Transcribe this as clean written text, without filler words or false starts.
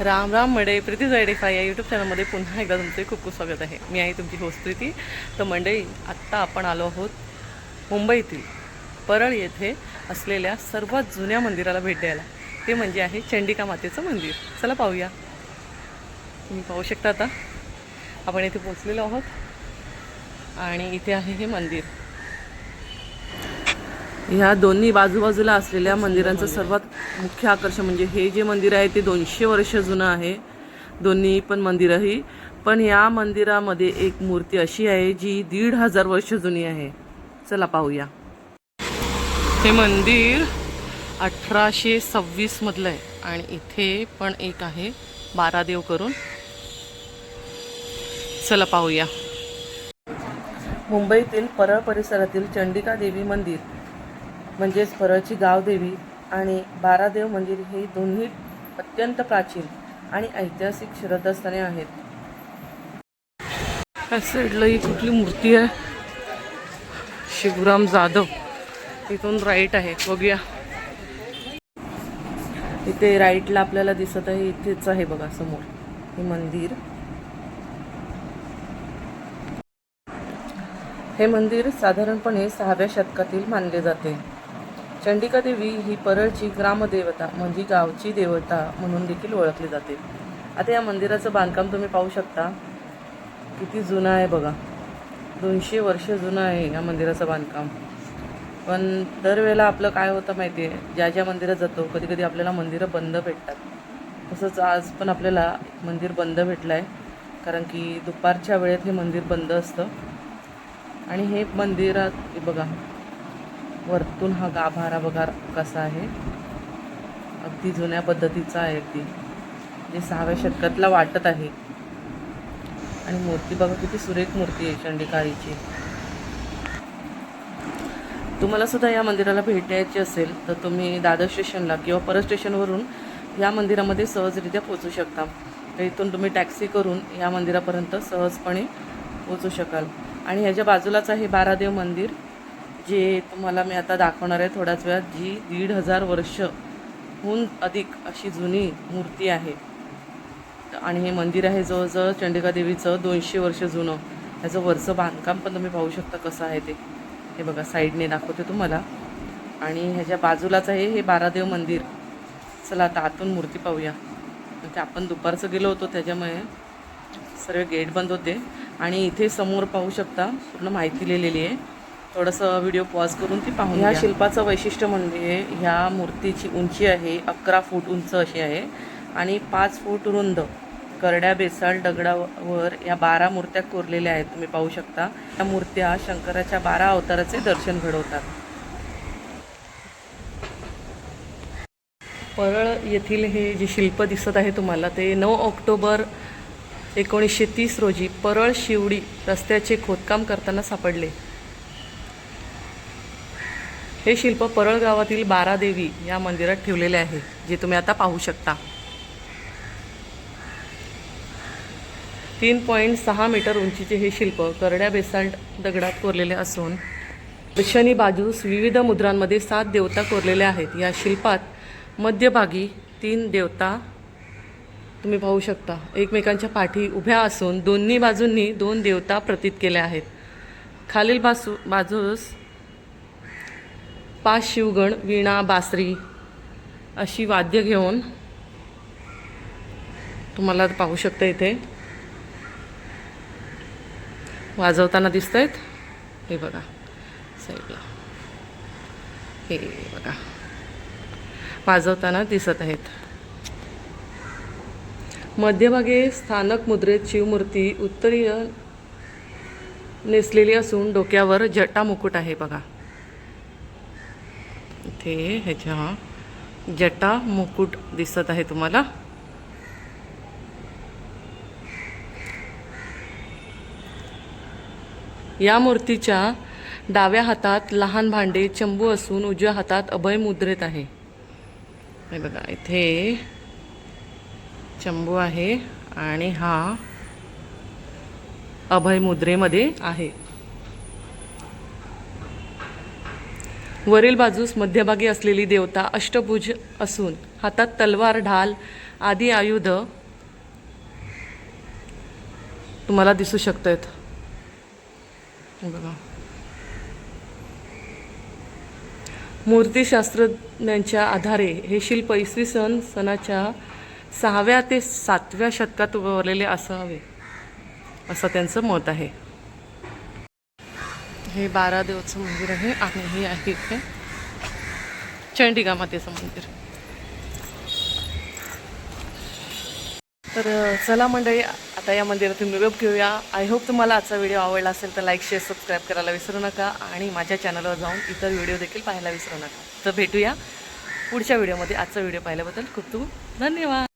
राम राम मंडळी, प्रीती जायडेफाय या यूट्यूब चॅनलमध्ये पुन्हा एकदा तुमचे खूप खूप स्वागत आहे. मी आहे तुमची होस्ट प्रीती. तर मंडळी, आत्ता आपण आलो आहोत मुंबईतील परळ येथे असलेल्या सर्वात जुन्या मंदिराला भेट द्यायला. ते म्हणजे आहे चंडिका मातेचं मंदिर. चला पाहूया. तुम्ही पाहू शकता आता आपण इथे पोचलेलो आहोत आणि इथे आहे हे मंदिर. ह्या दोन्ही बाजूबाजूला असलेल्या मंदिरांचं सर्वात मुख्य आकर्षण म्हणजे हे जे मंदिर आहे ते 200 वर्ष जुनं आहे. दोन्ही पण मंदिरंही. पण या मंदिरामध्ये एक मूर्ती अशी आहे जी 1500 वर्ष जुनी आहे. चला पाहूया. हे मंदिर 1826 मधलं आहे आणि इथे पण एक आहे 12 देव करून. चला पाहूया. मुंबईतील परळ परिसरातील चंडिका देवी मंदिर म्हणजेच परळची गावदेवी आणि 12 देव मंदिर हे दोन्ही अत्यंत प्राचीन आणि ऐतिहासिक श्रद्धास्थाने आहेत. या साईडला ही कुठली मूर्ती आहे? शिवराम जाधव. इथून राईट आहे, बघूया. इथे राईटला आपल्याला दिसत आहे, इथेच आहे बघा समोर हे मंदिर. हे मंदिर साधारणपणे 6व्या शतकातील मानले जाते. चंडिका देवी ही परळची ग्रामदेवता म्हणजे गावची देवता म्हणून देखील ओळखली जाते. आता या मंदिराचं बांधकाम तुम्ही पाहू शकता किती जुनं आहे बघा. 200 वर्ष जुनं आहे या मंदिराचं बांधकाम. पण दरवेळेला आपलं काय होतं माहिती आहे, ज्या ज्या मंदिरात जातो कधी कधी आपल्याला मंदिरं बंद भेटतात. तसंच आज पण आपल्याला मंदिर बंद भेटलं आहे, कारण की दुपारच्या वेळेत हे मंदिर बंद असतं. आणि हे मंदिरात बघा वरतून हा गाभारा बघा कसा आहे, अगदी जुन्या पद्धतीचा आहे, अगदी जे 6व्या शतकातला वाटत आहे. आणि मूर्ती बघा किती सुरेख मूर्ती आहे चंडिकाईची. तुम्हाला सुद्धा या मंदिराला भेट द्यायची असेल तर तुम्ही दादर स्टेशनला किंवा परळ स्टेशनवरून या मंदिरामध्ये सहजरित्या पोचू शकता. तर इथून तुम्ही टॅक्सी करून या मंदिरापर्यंत सहजपणे पोचू शकाल. आणि ह्याच्या बाजूलाच आहे 12 देव मंदिर, जे तुम्हाला मी आता दाखवणार आहे थोड्याच वेळात, जी 1500 वर्षहून अधिक अशी जुनी मूर्ती आहे. आणि हे मंदिर आहे जवळजवळ चंडिका देवीचं 200 वर्ष जुनं. ह्याचं वरचं बांधकाम पण तुम्ही पाहू शकता कसं आहे ते. हे बघा साईडने दाखवते तुम्हाला. आणि ह्याच्या बाजूलाच आहे हे 12 देव मंदिर. चला आता आतून मूर्ती पाहूया. म्हणजे आपण दुपारचं गेलो होतो त्याच्यामुळे सर्व गेट बंद होते. आणि इथे समोर पाहू शकता पूर्ण माहिती लिहिलेली आहे. थोडंसं व्हिडिओ पॉज करून ती पाहून. ह्या शिल्पाचं वैशिष्ट्य म्हणजे ह्या मूर्तीची उंची आहे 11 फूट उंच अशी आहे आणि 5 फूट रुंद. करड्या बेसाळ दगडावर या 12 मूर्त्या कोरलेल्या आहेत, तुम्ही पाहू शकता. या मूर्त्या शंकराच्या 12 अवताराचे दर्शन घडवतात. परळ येथील हे जे शिल्प दिसत आहे तुम्हाला ते 9 ऑक्टोबर 1930 रोजी परळ शिवडी रस्त्याचे खोदकाम करताना सापडले. हे शिल्प परळ गावातील 12 देवी या मंदिरात ठेवलेले आहे, जे तुम्ही आता पाहू शकता. 3.6 मीटर उंचीचे हे शिल्प करड्या बेसाल्ट दगडात कोरलेले असून दर्शनी बाजूस विविध मुद्रांमध्ये 7 देवता कोरलेल्या आहेत. या शिल्पात मध्यभागी 3 देवता तुम्ही पाहू शकता एकमेकांच्या पाठी उभ्या असून दोन्ही बाजूंनी 2 देवता प्रतीत केल्या आहेत. खालील बाजूस 5 शिवगण वीणा बासरी अशी वाद्य घेऊन तुम्हाला पाहू शकता इथे वाजवताना दिसत आहेत. हे बघा साईडला हे बघा वाजवताना दिसत आहेत. मध्यभागी स्थानक मुद्रेत शिवमूर्ती उत्तरीय नेसलेली असून डोक्यावर जटा मुकुट आहे बघा. इथे ह्याच्या जटा मुकुट दिसत आहे तुम्हाला. या मूर्तीच्या डाव्या हातात लहान भांडे चंबू असून उजव्या हातात अभय मुद्रेत आहे. हे बघा इथे चंबू आहे आणि हा अभय मुद्रेमध्ये आहे. वरील बाजूस मध्यभागी असलेली देवता अष्टभुज असून हातात तलवार ढाल आदी आयुध तुम्हाला दिसू शकतात. बघा, मूर्तिशास्त्रज्ञांच्या आधारे हे शिल्प इसवी सनाच्या 6व्या ते 7व्या शतकात उभारलेले असावे असं त्यांचं मत आहे. हे 12 देवचं मंदिर आहे आणि हे आहे इथे चंडिका मातेचं मंदिर. तर चला मंडळी, आता या मंदिरातून निरोप घेऊया. आय होप तुम्हाला आजचा व्हिडिओ आवडला असेल तर लाईक शेअर सबस्क्राईब करायला विसरू नका आणि माझ्या चॅनलवर जाऊन इतर व्हिडिओ देखील पाहायला विसरू नका. तर भेटूया पुढच्या व्हिडिओमध्ये. आजचा व्हिडिओ पाहिल्याबद्दल खूप खूप धन्यवाद.